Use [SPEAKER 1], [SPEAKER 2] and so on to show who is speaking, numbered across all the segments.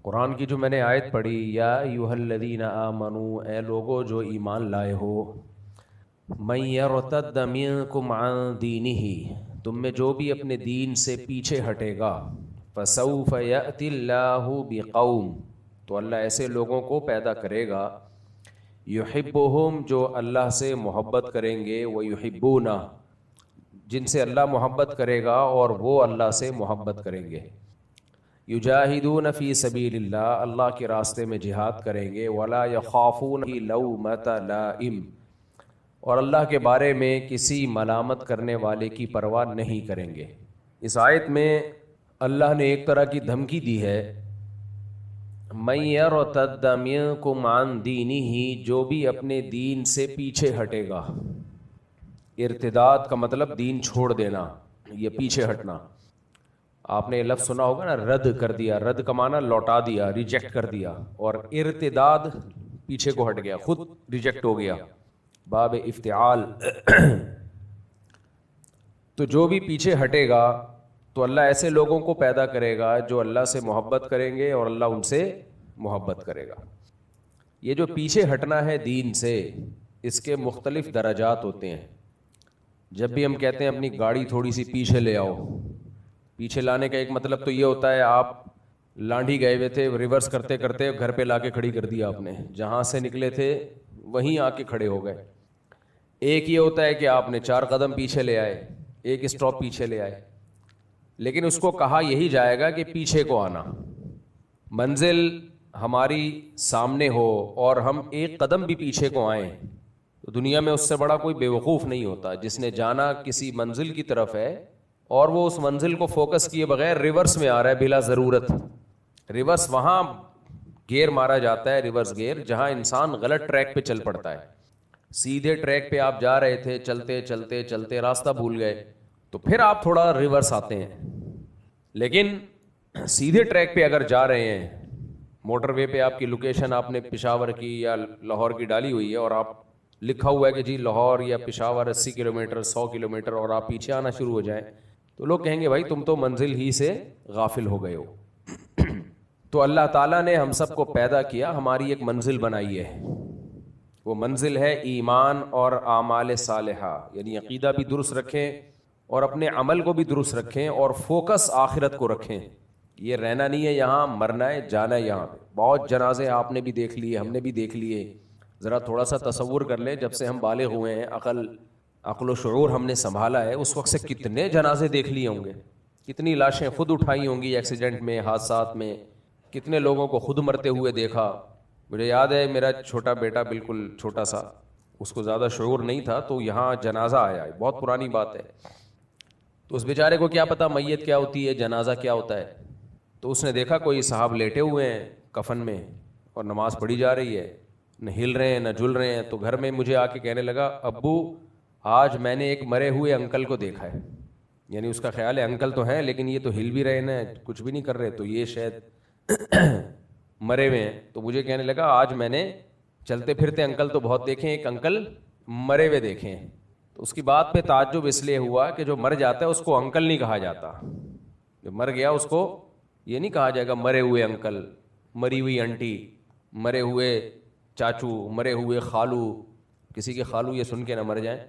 [SPEAKER 1] قرآن کی جو میں نے آیت پڑھی، یا ایھا الذین آمنو، اے لوگو جو ایمان لائے ہو، من یرتد منکم عن دینہ، تم میں جو بھی اپنے دین سے پیچھے ہٹے گا، فسوف یأتی اللہ بقوم، تو اللہ ایسے لوگوں کو پیدا کرے گا، یحبہم، جو اللہ سے محبت کریں گے، ویحبونہ، جن سے اللہ محبت کرے گا اور وہ اللہ سے محبت کریں گے، یجاہدون فی سبیل اللہ، اللہ کے راستے میں جہاد کریں گے، ولا یخافون لومۃ لائم، اور اللہ کے بارے میں کسی ملامت کرنے والے کی پرواہ نہیں کریں گے۔ اس آیت میں اللہ نے ایک طرح کی دھمکی دی ہے، من یرتد منکم عن دینہ، جو بھی اپنے دین سے پیچھے ہٹے گا۔ ارتداد کا مطلب دین چھوڑ دینا، یہ پیچھے ہٹنا۔ آپ نے یہ لفظ سنا ہوگا نا، رد کر دیا، رد کا معنی لوٹا دیا، ریجیکٹ کر دیا، اور ارتداد پیچھے کو ہٹ گیا، خود ریجیکٹ ہو گیا، باب افتعال۔ تو جو بھی پیچھے ہٹے گا تو اللہ ایسے لوگوں کو پیدا کرے گا جو اللہ سے محبت کریں گے اور اللہ ان سے محبت کرے گا۔ یہ جو پیچھے ہٹنا ہے دین سے، اس کے مختلف درجات ہوتے ہیں۔ جب بھی ہم کہتے ہیں اپنی گاڑی تھوڑی سی پیچھے لے آؤ، پیچھے لانے کا ایک مطلب تو یہ ہوتا ہے آپ لانڈھی گئے ہوئے تھے، ریورس کرتے کرتے گھر پہ لا کے کھڑی کر دیا آپ نے، جہاں سے نکلے تھے وہیں آ کے کھڑے ہو گئے۔ ایک یہ ہوتا ہے کہ آپ نے 4 قدم پیچھے لے آئے، ایک اسٹاپ پیچھے لے آئے، لیکن اس کو کہا یہی جائے گا کہ پیچھے کو آنا۔ منزل ہماری سامنے ہو اور ہم ایک قدم بھی پیچھے کو آئیں تو دنیا میں اس سے بڑا کوئی بیوقوف نہیں ہوتا، جس نے جانا کسی منزل کی طرف ہے اور وہ اس منزل کو فوکس کیے بغیر ریورس میں آ رہا ہے بلا ضرورت۔ ریورس وہاں گیئر مارا جاتا ہے، ریورس گیئر، جہاں انسان غلط ٹریک پہ چل پڑتا ہے۔ سیدھے ٹریک پہ آپ جا رہے تھے، چلتے چلتے چلتے راستہ بھول گئے تو پھر آپ تھوڑا ریورس آتے ہیں، لیکن سیدھے ٹریک پہ اگر جا رہے ہیں، موٹر وے پہ آپ کی لوکیشن آپ نے پشاور کی یا لاہور کی ڈالی ہوئی ہے اور آپ لکھا ہوا ہے کہ جی لاہور یا پشاور 80 کلومیٹر 100 کلومیٹر، اور آپ پیچھے آنا شروع ہو جائیں تو لوگ کہیں گے بھائی تم تو منزل ہی سے غافل ہو گئے ہو۔ تو اللہ تعالیٰ نے ہم سب کو پیدا کیا، ہماری ایک منزل بنائی ہے، وہ منزل ہے ایمان اور اعمال صالحہ، یعنی عقیدہ بھی درست رکھیں اور اپنے عمل کو بھی درست رکھیں اور فوکس آخرت کو رکھیں۔ یہ رہنا نہیں ہے یہاں، مرنا ہے، جانا ہے یہاں پہ۔ بہت جنازے آپ نے بھی دیکھ لیے، ہم نے بھی دیکھ لیے۔ ذرا تھوڑا سا تصور کر لیں، جب سے ہم بالغ ہوئے ہیں، عقل و شعور ہم نے سنبھالا ہے، اس وقت سے کتنے جنازے دیکھ لیے ہوں گے، کتنی لاشیں خود اٹھائی ہوں گی ایکسیڈنٹ میں، حادثات میں، کتنے لوگوں کو خود مرتے ہوئے دیکھا۔ مجھے یاد ہے میرا چھوٹا بیٹا، بالکل چھوٹا سا، اس کو زیادہ شعور نہیں تھا، تو یہاں جنازہ آیا ہے، بہت پرانی بات ہے، تو اس بیچارے کو کیا پتا میت کیا ہوتی ہے، جنازہ کیا ہوتا ہے۔ تو اس نے دیکھا کوئی صاحب لیٹے ہوئے ہیں کفن میں اور نماز پڑھی جا رہی ہے، نہ ہل رہے ہیں نہ جل رہے ہیں، تو گھر میں مجھے آ کے کہنے لگا ابو آج میں نے ایک مرے ہوئے انکل کو دیکھا ہے، یعنی اس کا خیال ہے انکل تو ہیں لیکن یہ تو ہل بھی رہے ہیں، کچھ بھی نہیں کر رہے، تو یہ شاید مرے ہوئے ہیں۔ تو مجھے کہنے لگا آج میں نے چلتے پھرتے انکل تو بہت دیکھے، ایک انکل مرے ہوئے دیکھے ہیں۔ تو اس کی بات پہ تعجب اس لیے ہوا کہ جو مر جاتا ہے اس کو انکل نہیں کہا جاتا، جو مر گیا اس کو یہ نہیں کہا جائے گا مرے ہوئے انکل، مری ہوئی انٹی، مرے ہوئے چاچو، مرے ہوئے خالو، کسی کے خالو یہ سن کے نہ مر جائیں،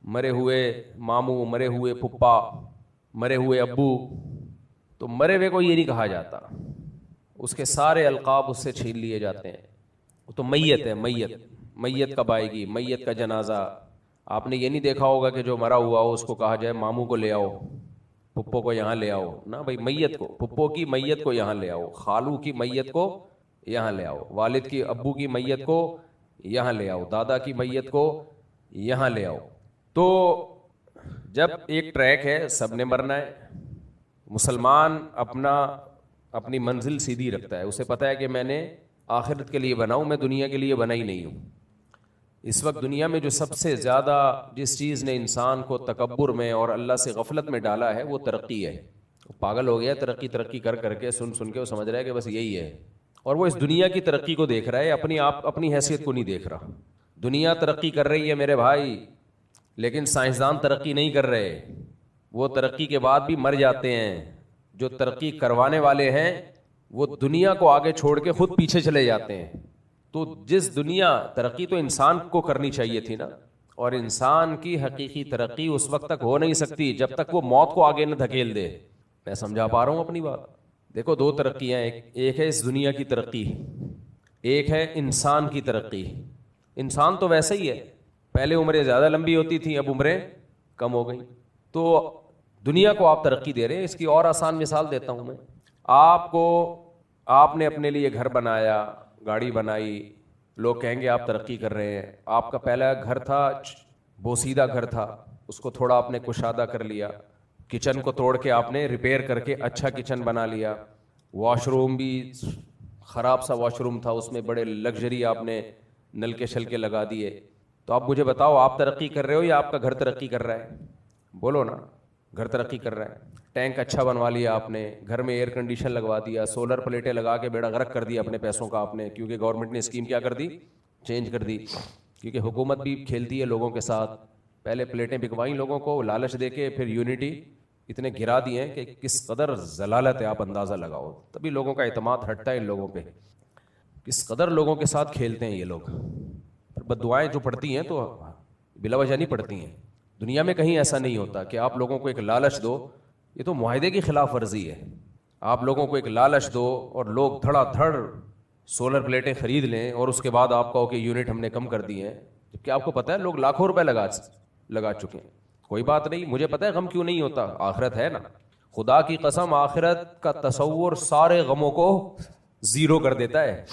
[SPEAKER 1] مرے ہوئے ماموں، مرے ہوئے پھپھا، مرے ہوئے ابو۔ تو مرے ہوئے کو یہ نہیں کہا جاتا، اس کے سارے القاب اس سے چھین لیے جاتے ہیں۔ وہ تو میت ہے، میت کب آئے گی، میت کا جنازہ۔ آپ نے یہ نہیں دیکھا ہوگا کہ جو مرا ہوا ہو اس کو کہا جائے ماموں کو لے آؤ، پھپھو کو یہاں لے آؤ، نہ بھائی میت کو، پھپھو کی میت کو یہاں لے آؤ، خالو کی میت کو یہاں لے آؤ، والد کی ابو کی میت کو یہاں لے آؤ، دادا کی میت کو یہاں لے آؤ۔ تو جب ایک ٹریک ہے، سب نے مرنا ہے۔ مسلمان اپنی منزل سیدھی رکھتا ہے، اسے پتا ہے کہ میں نے آخرت کے لیے بنا ہوں، میں دنیا کے لیے بنا ہی نہیں ہوں۔ اس وقت دنیا میں جو سب سے زیادہ جس چیز نے انسان کو تکبر میں اور اللہ سے غفلت میں ڈالا ہے وہ ترقی ہے۔ وہ پاگل ہو گیا، ترقی کر کے سن کے وہ سمجھ رہا ہے کہ بس یہی ہے، اور وہ اس دنیا کی ترقی کو دیکھ رہا ہے، اپنی حیثیت کو نہیں دیکھ رہا۔ دنیا ترقی کر رہی ہے میرے بھائی، لیکن سائنسدان ترقی نہیں کر رہے، وہ ترقی کے بعد بھی مر جاتے ہیں۔ جو ترقی کروانے والے ہیں وہ دنیا کو آگے چھوڑ کے خود پیچھے چلے جاتے ہیں. تو جس دنیا ترقی تو انسان کو کرنی چاہیے تھی نا, اور انسان کی حقیقی ترقی اس وقت تک ہو نہیں سکتی جب تک وہ موت کو آگے نہ دھکیل دے. میں سمجھا پا رہا ہوں اپنی بات؟ دیکھو دو ترقیاں, ایک ہے اس دنیا کی ترقی, ایک ہے انسان کی ترقی. انسان تو ویسا ہی ہے, پہلے عمریں زیادہ لمبی ہوتی تھیں, اب عمریں کم ہو گئیں. تو دنیا کو آپ ترقی دے رہے ہیں. اس کی اور آسان مثال دیتا ہوں میں آپ نے اپنے لیے گھر بنایا, گاڑی بنائی, لوگ کہیں گے آپ ترقی کر رہے ہیں. آپ کا پہلا گھر تھا بوسیدہ گھر تھا, اس کو تھوڑا آپ نے کشادہ کر لیا, کچن کو توڑ کے آپ نے ریپیئر کر کے اچھا کچن بنا لیا, واش روم بھی خراب سا واش روم تھا, اس میں بڑے لگژری آپ نے نل کے شل کے لگا دیے. تو آپ مجھے بتاؤ آپ ترقی کر رہے ہو یا آپ کا گھر ترقی کر رہا ہے؟ بولو نا. گھر ترقی کر رہا ہے. ٹینک اچھا بنوا لیا آپ نے, گھر میں ایئر کنڈیشن لگوا دیا, سولر پلیٹیں لگا کے بیڑا غرق کر دیا اپنے پیسوں کا آپ نے, کیونکہ گورنمنٹ نے اسکیم کیا کر دی, چینج کر دی. کیونکہ حکومت بھی کھیلتی ہے لوگوں کے ساتھ. پہلے پلیٹیں بکوائیں لوگوں کو لالچ دے کے, پھر یونٹی اتنے گرا دیے ہیں کہ کس قدر ضلالت ہے آپ اندازہ لگاؤ. تبھی لوگوں کا اعتماد ہٹتا ہے ان لوگوں پہ, کس قدر لوگوں کے ساتھ کھیلتے ہیں یہ لوگ. بد دعائیں جو پڑتی ہیں تو بلا وجہ نہیں پڑتی ہیں. دنیا میں کہیں ایسا نہیں ہوتا کہ آپ لوگوں کو ایک لالچ دو, یہ تو معاہدے کی خلاف ورزی ہے. آپ لوگوں کو ایک لالچ دو اور لوگ دھڑا دھڑ سولر پلیٹیں خرید لیں, اور اس کے بعد آپ کہو کہ یونٹ ہم نے کم کر دی ہیں, جبکہ آپ کو پتہ ہے لوگ لاکھوں روپے لگا چکے ہیں. کوئی بات نہیں, مجھے پتہ ہے غم کیوں نہیں ہوتا, آخرت ہے نا. خدا کی قسم آخرت کا تصور سارے غموں کو زیرو کر دیتا ہے,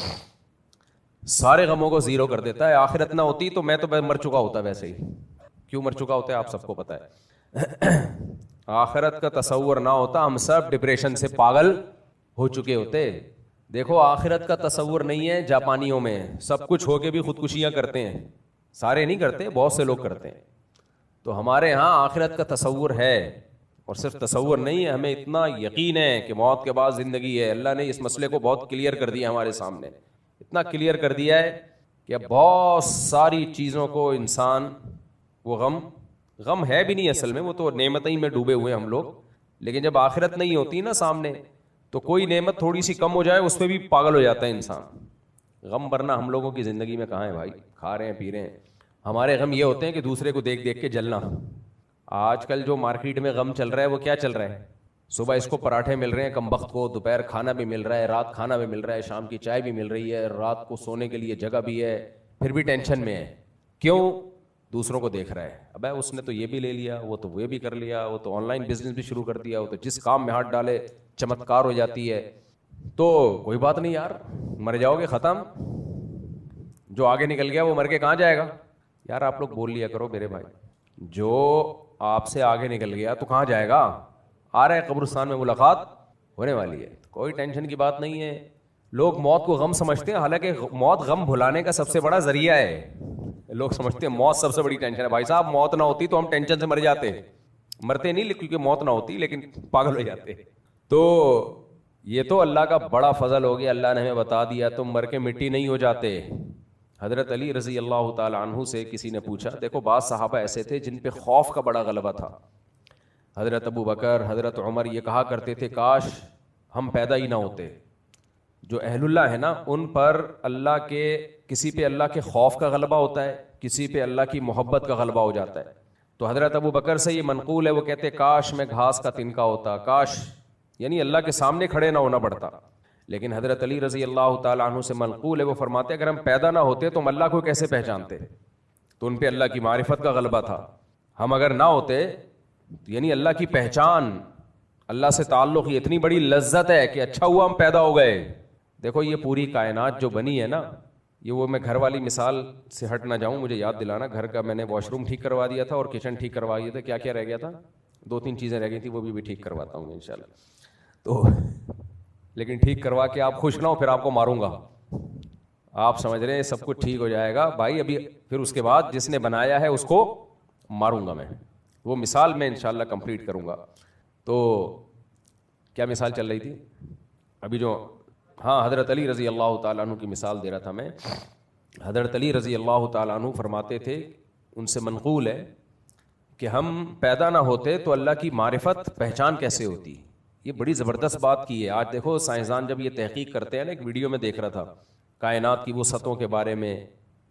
[SPEAKER 1] سارے غموں کو زیرو کر دیتا ہے. آخرت نہ ہوتی تو میں تو مر چکا ہوتا ویسے ہی. کیوں مر چکا ہوتا ہے آپ سب کو پتہ ہے. آخرت کا تصور نہ ہوتا ہم سب ڈپریشن سے پاگل ہو چکے ہوتے. دیکھو آخرت کا تصور نہیں ہے جاپانیوں میں, سب کچھ ہو کے بھی خودکشیاں کرتے ہیں. سارے نہیں کرتے, بہت سے لوگ کرتے ہیں. تو ہمارے ہاں آخرت کا تصور ہے, اور صرف تصور نہیں ہے, ہمیں اتنا یقین ہے کہ موت کے بعد زندگی ہے. اللہ نے اس مسئلے کو بہت کلیئر کر دیا ہمارے سامنے, اتنا کلیئر کر دیا ہے کہ اب بہت ساری چیزوں کو انسان, وہ غم ہے بھی نہیں اصل میں, وہ تو نعمتیں میں ڈوبے ہوئے ہم لوگ. لیکن جب آخرت نہیں ہوتی نا سامنے, تو کوئی نعمت تھوڑی سی کم ہو جائے اس پہ بھی پاگل ہو جاتا ہے انسان. غم ورنہ ہم لوگوں کی زندگی میں کہاں ہے بھائی, کھا رہے ہیں پی رہے ہیں. ہمارے غم یہ ہوتے ہیں کہ دوسرے کو دیکھ دیکھ کے جلنا. آج کل جو مارکیٹ میں غم چل رہا ہے وہ کیا چل رہا ہے, صبح اس کو پراٹھے مل رہے ہیں کم وقت کو, دوپہر کھانا بھی مل رہا ہے, رات کھانا بھی مل رہا ہے, شام کی چائے بھی مل رہی ہے, رات کو سونے کے لیے جگہ بھی ہے, پھر بھی ٹینشن میں ہے. کیوں؟ دوسروں کو دیکھ رہا ہے, ابے اس نے تو یہ بھی لے لیا, وہ تو وہ بھی کر لیا, وہ تو آن لائن بزنس بھی شروع کر دیا, وہ تو جس کام میں ہاتھ ڈالے چمتکار ہو جاتی ہے. تو کوئی بات نہیں یار, مر جاؤ گے ختم, جو آگے نکل گیا وہ مر کے کہاں جائے گا. یار آپ لوگ بول لیا کرو میرے بھائی, جو آپ سے آگے نکل گیا تو کہاں جائے گا, آ رہا ہے قبرستان میں ملاقات ہونے والی ہے. کوئی ٹینشن کی بات نہیں ہے. لوگ موت کو غم سمجھتے ہیں, حالانکہ موت غم بھلانے کا سب سے بڑا ذریعہ ہے. لوگ سمجھتے ہیں موت سب سے بڑی ٹینشن ہے. بھائی صاحب موت نہ ہوتی تو ہم ٹینشن سے مر جاتے, مرتے نہیں کیونکہ موت نہ ہوتی, لیکن پاگل ہو جاتے. تو یہ تو اللہ کا بڑا فضل ہو گیا, اللہ نے ہمیں بتا دیا تم مر کے مٹی نہیں ہو جاتے. حضرت علی رضی اللہ تعالی عنہ سے کسی نے پوچھا, دیکھو بعض صحابہ ایسے تھے جن پہ خوف کا بڑا غلبہ تھا. حضرت ابو بکر, حضرت عمر یہ کہا کرتے تھے کاش ہم پیدا ہی نہ ہوتے. جو اہل اللہ ہے نا ان پر اللہ کے, کسی پہ اللہ کے خوف کا غلبہ ہوتا ہے, کسی پہ اللہ کی محبت کا غلبہ ہو جاتا ہے. تو حضرت ابو بکر سے یہ منقول ہے, وہ کہتے کاش میں گھاس کا تنکا ہوتا, کاش یعنی اللہ کے سامنے کھڑے نہ ہونا پڑتا. لیکن حضرت علی رضی اللہ تعالیٰ عنہ سے منقول ہے, وہ فرماتے اگر ہم پیدا نہ ہوتے تو ہم اللہ کو کیسے پہچانتے. تو ان پہ اللہ کی معرفت کا غلبہ تھا. ہم اگر نہ ہوتے یعنی اللہ کی پہچان, اللہ سے تعلق, یہ اتنی بڑی لذت ہے کہ اچھا ہوا ہم پیدا ہو گئے. دیکھو یہ پوری کائنات جو بنی ہے نا, یہ وہ میں گھر والی مثال سے ہٹ نہ جاؤں, مجھے یاد دلانا. گھر کا میں نے واش روم ٹھیک کروا دیا تھا اور کچن ٹھیک کروا دیا تھا. کیا کیا رہ گیا تھا, 2-3 چیزیں رہ گئی تھیں, وہ بھی ٹھیک کرواتا ہوں انشاءاللہ. تو لیکن ٹھیک کروا کے آپ خوش نہ ہو, پھر آپ کو ماروں گا. آپ سمجھ رہے ہیں سب کچھ ٹھیک ہو جائے گا بھائی, ابھی پھر اس کے بعد جس نے بنایا ہے اس کو ماروں گا میں. وہ مثال میں انشاءاللہ کمپلیٹ کروں گا. تو کیا مثال چل رہی تھی ابھی جو, ہاں حضرت علی رضی اللہ تعالیٰ عنہ کی مثال دے رہا تھا میں. حضرت علی رضی اللہ تعالیٰ عنہ فرماتے تھے, ان سے منقول ہے کہ ہم پیدا نہ ہوتے تو اللہ کی معرفت, پہچان کیسے ہوتی. یہ بڑی زبردست بات کی ہے. آج دیکھو سائنسدان جب یہ تحقیق کرتے ہیں نا, ایک ویڈیو میں دیکھ رہا تھا کائنات کی وسعتوں کے بارے میں,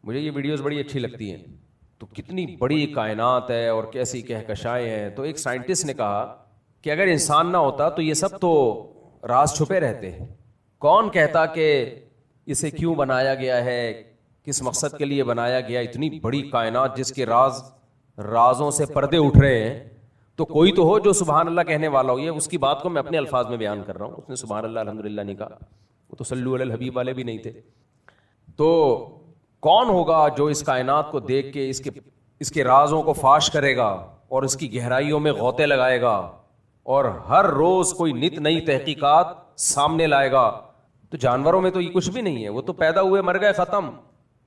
[SPEAKER 1] مجھے یہ ویڈیوز بڑی اچھی لگتی ہیں, تو کتنی بڑی کائنات ہے اور کیسی کہکشائیں ہیں. تو ایک سائنٹسٹ نے کہا کہ اگر انسان نہ ہوتا تو یہ سب تو راز چھپے رہتے. کون کہتا کہ اسے کیوں بنایا گیا ہے, کس مقصد کے لیے بنایا گیا, اتنی بڑی کائنات جس کے رازوں سے پردے اٹھ رہے ہیں. تو کوئی تو ہو جو سبحان اللہ کہنے والا ہو. یہ اس کی بات کو میں اپنے الفاظ میں بیان کر رہا ہوں, اس نے سبحان اللہ الحمدللہ نہیں کہا, وہ تو صلو علی الحبیب والے بھی نہیں تھے. تو کون ہوگا جو اس کائنات کو دیکھ کے اس کے رازوں کو فاش کرے گا اور اس کی گہرائیوں میں غوطے لگائے گا اور ہر روز کوئی نت نئی تحقیقات سامنے لائے گا. تو جانوروں میں تو یہ کچھ بھی نہیں ہے, وہ تو پیدا ہوئے مر گئے ختم.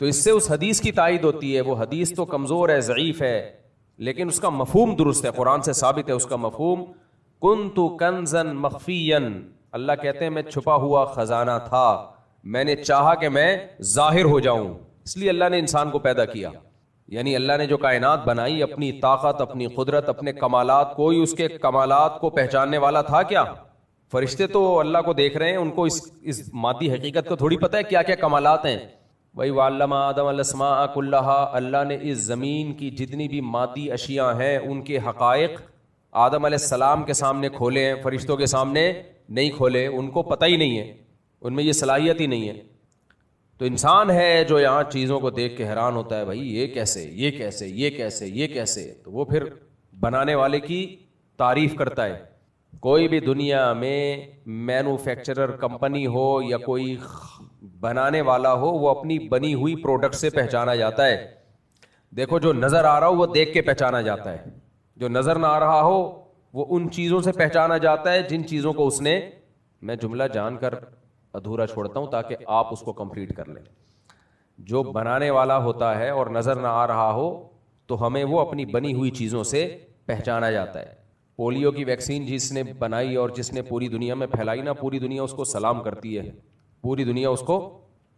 [SPEAKER 1] تو اس سے اس حدیث کی تائید ہوتی ہے. وہ حدیث تو کمزور ہے, ضعیف ہے, لیکن اس کا مفہوم درست ہے, قرآن سے ثابت ہے اس کا مفہوم. کنت کنزا مخفیا, اللہ کہتے ہیں میں چھپا ہوا خزانہ تھا, میں نے چاہا کہ میں ظاہر ہو جاؤں, اس لیے اللہ نے انسان کو پیدا کیا. یعنی اللہ نے جو کائنات بنائی, اپنی طاقت, اپنی قدرت, اپنے کمالات, کوئی اس کے کمالات کو پہچاننے والا تھا کیا؟ فرشتے تو اللہ کو دیکھ رہے ہیں, ان کو اس مادی حقیقت کو تھوڑی پتہ ہے کیا کیا کمالات ہیں. وہی وعلم آدم الاسماء کلہا, اللہ نے اس زمین کی جتنی بھی مادی اشیاء ہیں ان کے حقائق آدم علیہ السلام کے سامنے کھولے ہیں, فرشتوں کے سامنے نہیں کھولے, ان کو پتہ ہی نہیں ہے, ان میں یہ صلاحیت ہی نہیں ہے. تو انسان ہے جو یہاں چیزوں کو دیکھ کے حیران ہوتا ہے, بھائی یہ کیسے, یہ کیسے, یہ کیسے, یہ کیسے. تو وہ پھر بنانے والے کی تعریف کرتا ہے. کوئی بھی دنیا میں مینوفیکچرر کمپنی ہو یا کوئی بنانے والا ہو, وہ اپنی بنی ہوئی پروڈکٹ سے پہچانا جاتا ہے. دیکھو جو نظر آ رہا ہو وہ دیکھ کے پہچانا جاتا ہے, جو نظر نہ آ رہا ہو وہ ان چیزوں سے پہچانا جاتا ہے جن چیزوں کو اس نے, میں جملہ جان کر ادھورا چھوڑتا ہوں تاکہ آپ اس کو کمپلیٹ کر لیں. جو بنانے والا ہوتا ہے اور نظر نہ آ رہا ہو تو ہمیں وہ اپنی بنی ہوئی چیزوں سے پہچانا جاتا ہے. پولیو کی ویکسین جس نے بنائی اور جس نے پوری دنیا میں پھیلائی نا, پوری دنیا اس کو سلام کرتی ہے, پوری دنیا اس کو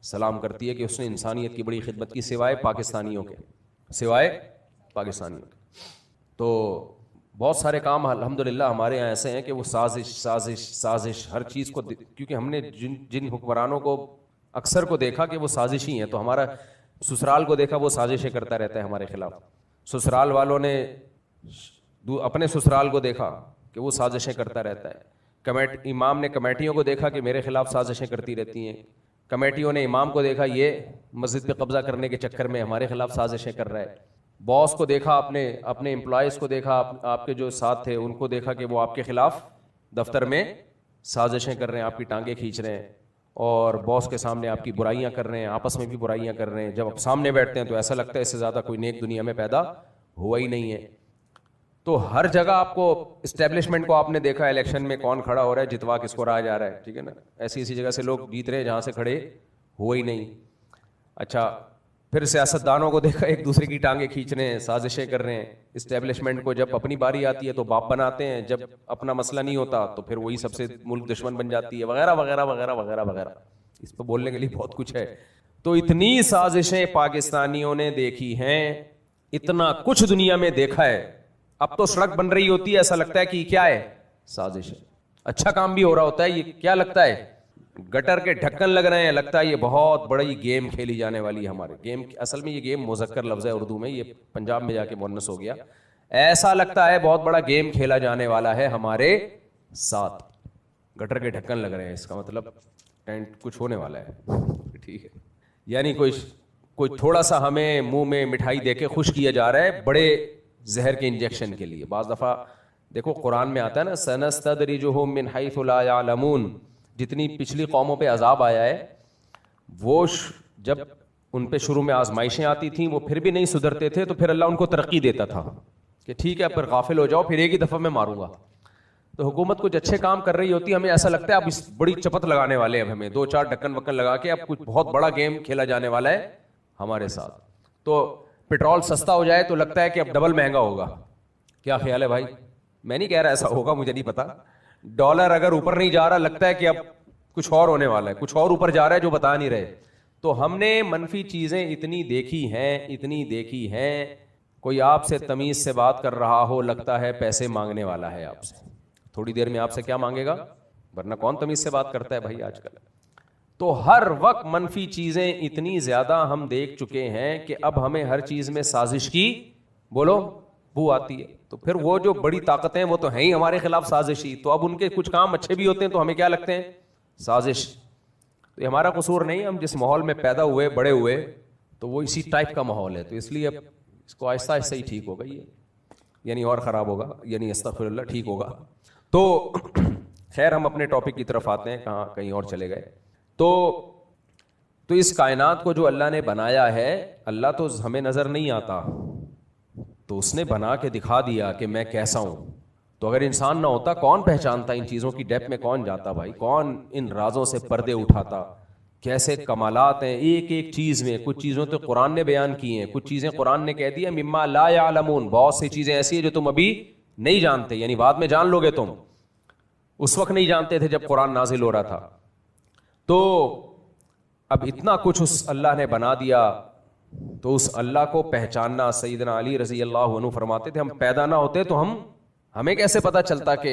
[SPEAKER 1] سلام کرتی ہے کہ اس نے انسانیت کی بڑی خدمت کی, سوائے پاکستانیوں کے, سوائے پاکستانیوں کے. تو بہت سارے کام الحمدللہ ہمارے یہاں ایسے ہیں کہ وہ سازش سازش سازش ہر چیز کو, کیونکہ ہم نے جن حکمرانوں کو اکثر کو دیکھا کہ وہ سازشی ہیں, تو ہمارا سسرال کو دیکھا وہ سازشیں کرتا رہتا ہے ہمارے خلاف. سسرال والوں نے اپنے سسرال کو دیکھا کہ وہ سازشیں کرتا رہتا ہے. امام نے کمیٹیوں کو دیکھا کہ میرے خلاف سازشیں کرتی رہتی ہیں. کمیٹیوں نے امام کو دیکھا یہ مسجد پہ قبضہ کرنے کے چکر میں ہمارے خلاف سازشیں کر رہا ہے. باس کو دیکھا, اپنے امپلائیز کو دیکھا, آپ کے جو ساتھ تھے ان کو دیکھا کہ وہ آپ کے خلاف دفتر میں سازشیں کر رہے ہیں, آپ کی ٹانگیں کھینچ رہے ہیں اور باس کے سامنے آپ کی برائیاں کر رہے ہیں, آپس میں بھی برائیاں کر رہے ہیں. جب آپ سامنے بیٹھتے ہیں تو ایسا لگتا ہے اس سے زیادہ کوئی نیک دنیا میں پیدا ہوا ہی نہیں ہے. تو ہر جگہ آپ کو اسٹیبلشمنٹ کو آپ نے دیکھا, الیکشن میں کون کھڑا ہو رہا ہے, جتوا کس کو رہا جا رہا ہے, ٹھیک ہے نا. ایسی جگہ سے لوگ جیت رہے ہیں جہاں سے کھڑے ہوئے ہی نہیں. اچھا, پھر سیاستدانوں کو دیکھا ایک دوسرے کی ٹانگیں کھینچ رہے ہیں, سازشیں کر رہے ہیں. اسٹیبلشمنٹ کو جب اپنی باری آتی ہے تو باپ بناتے ہیں, جب اپنا مسئلہ نہیں ہوتا تو پھر وہی سب سے ملک دشمن بن جاتی ہے, وغیرہ وغیرہ وغیرہ وغیرہ وغیرہ. اس پہ بولنے کے لیے بہت کچھ ہے. تو اتنی سازشیں پاکستانیوں نے دیکھی ہیں, اتنا کچھ دنیا میں دیکھا ہے. اب تو سڑک بن رہی ہوتی ہے, ایسا لگتا ہے کہ یہ کیا ہے, سازش ہے. اچھا کام بھی ہو رہا ہوتا ہے, یہ کیا لگتا ہے, گٹر کے ڈھکن لگ رہے ہیں, لگتا ہے یہ بہت بڑی گیم کھیلی جانے والی ہے. ہمارے گیم اصل میں یہ گیم مذکر لفظ ہے اردو میں, یہ پنجاب میں جا کے مؤنث ہو گیا. ایسا لگتا ہے بہت بڑا گیم کھیلا جانے والا ہے ہمارے ساتھ. گٹر کے ڈھکن لگ رہے ہیں, اس کا مطلب ٹینٹ کچھ ہونے والا ہے, ٹھیک ہے. یعنی کوئی تھوڑا سا ہمیں منہ میں مٹھائی دے کے خوش کیا جا رہا ہے بڑے زہر کے انجیکشن کے لیے. بعض دفعہ دیکھو قرآن میں آتا ہے نا, سنستدرجہم من حیث لا یعلمون. جتنی پچھلی قوموں پہ عذاب آیا ہے, وہ جب ان پہ شروع میں آزمائشیں آتی تھیں وہ پھر بھی نہیں سدھرتے تھے, تو پھر اللہ ان کو ترقی دیتا تھا کہ ٹھیک ہے پھر غافل ہو جاؤ, پھر ایک ہی دفعہ میں ماروں گا. تو حکومت کچھ اچھے کام کر رہی ہوتی ہے, ہمیں ایسا لگتا ہے اب اس بڑی چپت لگانے والے ہیں, اب ہمیں 2-4 ڈھکن وکن لگا کے اب کچھ بہت بڑا گیم کھیلا جانے والا ہے ہمارے ساتھ. تو پیٹرول سستا ہو جائے تو لگتا ہے کہ اب ڈبل مہنگا ہوگا. کیا خیال ہے بھائی؟ میں نہیں کہہ رہا ایسا ہوگا, مجھے نہیں پتا. ڈالر اگر اوپر نہیں جا رہا, لگتا ہے کہ اب کچھ اور ہونے والا ہے, کچھ اور اوپر جا رہا ہے جو بتا نہیں رہے. تو ہم نے منفی چیزیں اتنی دیکھی ہیں, کوئی آپ سے تمیز سے بات کر رہا ہو, لگتا ہے پیسے مانگنے والا ہے آپ سے. تھوڑی دیر میں آپ سے کیا مانگے گا, ورنہ کون تمیز سے بات کرتا ہے بھائی آج کل. تو ہر وقت منفی چیزیں اتنی زیادہ ہم دیکھ چکے ہیں کہ اب ہمیں ہر چیز میں سازش کی بولو بو آتی ہے. تو پھر وہ جو بڑی طاقتیں وہ تو ہیں ہی ہمارے خلاف سازشی, تو اب ان کے کچھ کام اچھے بھی ہوتے ہیں تو ہمیں کیا لگتے ہیں, سازش. تو یہ ہمارا قصور نہیں, ہم جس ماحول میں پیدا ہوئے بڑے ہوئے تو وہ اسی ٹائپ کا ماحول ہے, تو اس لیے اب اس کو آہستہ آہستہ ہی ٹھیک ہوگا, یہ یعنی اور خراب ہوگا, یعنی استغفر اللہ, ٹھیک ہوگا. تو خیر ہم اپنے ٹاپک کی طرف آتے ہیں, کہاں کہیں اور چلے گئے. تو اس کائنات کو جو اللہ نے بنایا ہے, اللہ تو ہمیں نظر نہیں آتا, تو اس نے بنا کے دکھا دیا کہ میں کیسا ہوں. تو اگر انسان نہ ہوتا کون پہچانتا ان چیزوں کی ڈیپ میں, کون جاتا بھائی, کون ان رازوں سے پردے اٹھاتا, کیسے کمالات ہیں ایک ایک چیز میں. کچھ چیزوں تو قرآن نے بیان کی ہیں, کچھ چیزیں قرآن نے کہہ دیا مما لا یعلمون, بہت سی چیزیں ایسی ہیں جو تم ابھی نہیں جانتے, یعنی بعد میں جان لو گے تم, اس وقت نہیں جانتے تھے جب قرآن نازل ہو رہا تھا. تو اب اتنا کچھ اس اللہ نے بنا دیا, تو اس اللہ کو پہچاننا, سیدنا علی رضی اللہ عنہ فرماتے تھے ہم پیدا نہ ہوتے تو ہمیں کیسے پتا چلتا کہ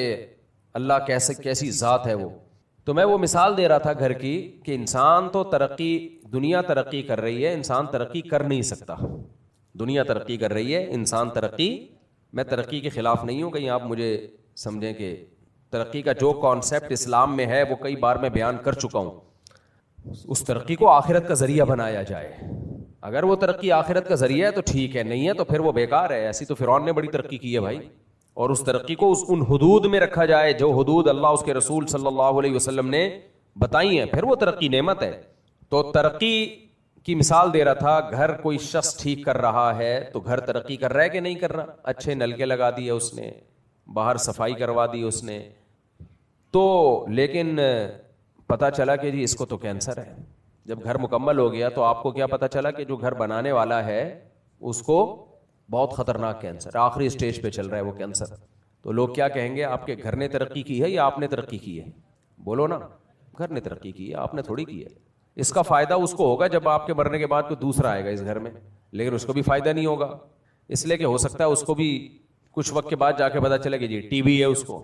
[SPEAKER 1] اللہ کیسی ذات ہے وہ. تو میں وہ مثال دے رہا تھا گھر کی کہ انسان تو دنیا ترقی کر رہی ہے, انسان ترقی کر نہیں سکتا. دنیا ترقی کر رہی ہے, انسان میں ترقی کے خلاف نہیں ہوں, کہیں آپ مجھے سمجھیں کہ ترقی کا جو کانسیپٹ اسلام میں ہے وہ کئی بار میں بیان کر چکا ہوں. اس ترقی کو آخرت کا ذریعہ بنایا جائے, اگر وہ ترقی آخرت کا ذریعہ ہے تو ٹھیک ہے, نہیں ہے تو پھر وہ بیکار ہے. ایسی تو فرعون نے بڑی ترقی کی ہے بھائی, اور اس ترقی کو ان حدود میں رکھا جائے جو حدود اللہ اس کے رسول صلی اللہ علیہ وسلم نے بتائی ہیں, پھر وہ ترقی نعمت ہے. تو ترقی کی مثال دے رہا تھا, گھر کوئی شخص ٹھیک کر رہا ہے تو گھر ترقی کر رہا ہے کہ نہیں کر رہا, اچھے نلکے لگا دیے اس نے, باہر صفائی کروا دی اس نے, تو لیکن پتا چلا کہ جی اس کو تو کینسر ہے. جب گھر مکمل ہو گیا تو آپ کو کیا پتا چلا کہ جو گھر بنانے والا ہے اس کو بہت خطرناک کینسر, آخری اسٹیج پہ چل رہا ہے وہ کینسر. تو لوگ کیا کہیں گے, آپ کے گھر نے ترقی کی ہے یا آپ نے ترقی کی ہے؟ بولو نا, گھر نے ترقی کی ہے, آپ نے تھوڑی کی ہے. اس کا فائدہ اس کو ہوگا جب آپ کے مرنے کے بعد کوئی دوسرا آئے گا اس گھر میں, لیکن اس کو بھی فائدہ نہیں ہوگا, اس لیے کہ ہو سکتا ہے اس کو بھی کچھ وقت کے بعد جا کے پتا چلے کہ جی ٹی بی ہے اس کو,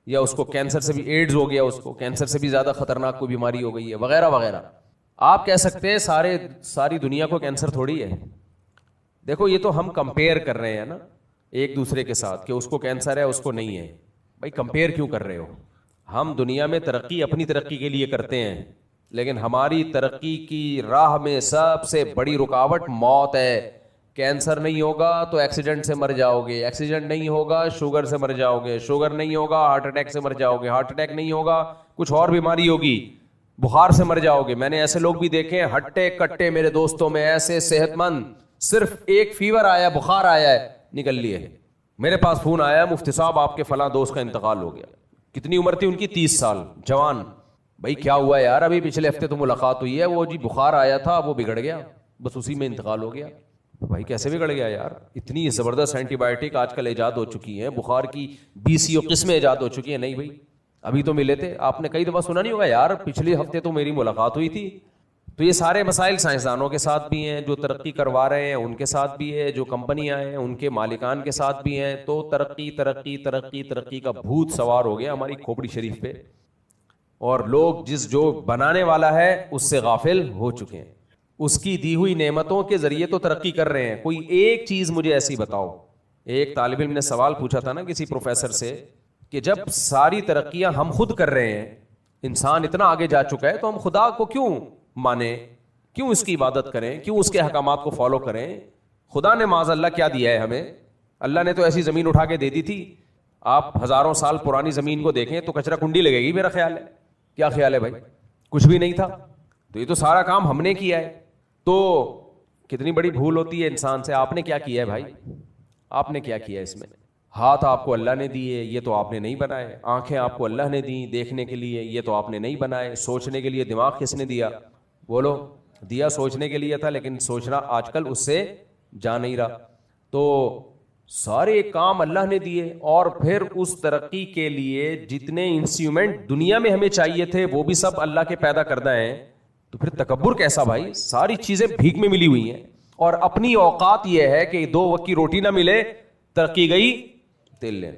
[SPEAKER 1] یا اس کو کینسر سے بھی ایڈز ہو گیا, اس کو کینسر سے بھی زیادہ خطرناک کوئی بیماری ہو گئی ہے وغیرہ وغیرہ. آپ کہہ سکتے ہیں ساری دنیا کو کینسر تھوڑی ہے. دیکھو یہ تو ہم کمپیئر کر رہے ہیں نا ایک دوسرے کے ساتھ کہ اس کو کینسر ہے اس کو نہیں ہے. بھائی کمپیئر کیوں کر رہے ہو؟ ہم دنیا میں ترقی اپنی ترقی کے لیے کرتے ہیں, لیکن ہماری ترقی کی راہ میں سب سے بڑی رکاوٹ موت ہے. کینسر نہیں ہوگا تو ایکسیڈنٹ سے مر جاؤ گے, ایکسیڈنٹ نہیں ہوگا شوگر سے مر جاؤ گے, شوگر نہیں ہوگا ہارٹ اٹیک سے مر جاؤ گے, ہارٹ اٹیک نہیں ہوگا کچھ اور بیماری ہوگی, بخار سے مر جاؤ گے. میں نے ایسے لوگ بھی دیکھے ہیں ہٹے کٹے میرے دوستوں میں, ایسے صحت مند, صرف ایک فیور آیا, بخار آیا ہے, نکل لیے. میرے پاس فون آیا, مفتی صاحب آپ کے فلاں دوست کا انتقال ہو گیا. کتنی عمر تھی ان کی؟ 30 سال, جوان. بھائی کیا ہوا یار؟ ابھی پچھلے ہفتے تو ملاقات ہوئی ہے, وہ جی بخار آیا تھا وہ بگڑ گیا, بس اسی میں انتقال ہو گیا. بھائی کیسے بگڑ گیا یار؟ اتنی زبردست اینٹی بایوٹک آج کل ایجاد ہو چکی ہیں, بخار کی 20 قسمیں ایجاد ہو چکی ہیں. نہیں بھائی ابھی تو ملے تھے, آپ نے کئی دفعہ سنا نہیں ہوگا یار پچھلے ہفتے تو میری ملاقات ہوئی تھی. تو یہ سارے مسائل سائنسدانوں کے ساتھ بھی ہیں, جو ترقی کروا رہے ہیں ان کے ساتھ بھی ہے, جو کمپنیاں ہیں ان کے مالکان کے ساتھ بھی ہیں. تو ترقی ترقی ترقی ترقی کا بھوت سوار ہو گیا ہماری کھوپڑی شریف پہ, اور لوگ جو بنانے والا ہے اس سے غافل ہو چکے ہیں. اس کی دی ہوئی نعمتوں کے ذریعے تو ترقی کر رہے ہیں. کوئی ایک چیز مجھے ایسی بتاؤ. ایک طالب علم نے سوال پوچھا تھا نا کسی پروفیسر سے کہ جب ساری ترقیاں ہم خود کر رہے ہیں, انسان اتنا آگے جا چکا ہے, تو ہم خدا کو کیوں مانیں, کیوں اس کی عبادت کریں, کیوں اس کے احکامات کو فالو کریں؟ خدا نے معاذ اللہ کیا دیا ہے ہمیں؟ اللہ نے تو ایسی زمین اٹھا کے دے دی تھی. آپ ہزاروں سال پرانی زمین کو دیکھیں تو کچرا کنڈی لگے گی میرا خیال ہے. کیا خیال ہے بھائی؟ کچھ بھی نہیں تھا. تو یہ تو سارا کام ہم نے کیا ہے. تو کتنی بڑی بھول ہوتی ہے انسان سے. آپ نے کیا کیا ہے بھائی؟ آپ نے کیا کیا اس میں؟ ہاتھ آپ کو اللہ نے دیے, یہ تو آپ نے نہیں بنائے. آنکھیں آپ کو اللہ نے دی دیکھنے کے لیے, یہ تو آپ نے نہیں بنائے. سوچنے کے لیے دماغ کس نے دیا؟ بولو. دیا سوچنے کے لیے تھا, لیکن سوچنا آج کل اس سے جا نہیں رہا. تو سارے کام اللہ نے دیے, اور پھر اس ترقی کے لیے جتنے انسٹرومنٹ دنیا میں ہمیں چاہیے تھے وہ بھی سب اللہ کے پیدا کردہ ہیں. تو پھر تکبر کیسا بھائی؟ ساری چیزیں بھیک میں ملی ہوئی ہیں, اور اپنی اوقات یہ ہے کہ 2 وقت کی روٹی نہ ملے, ترقی گئی تیل لینے.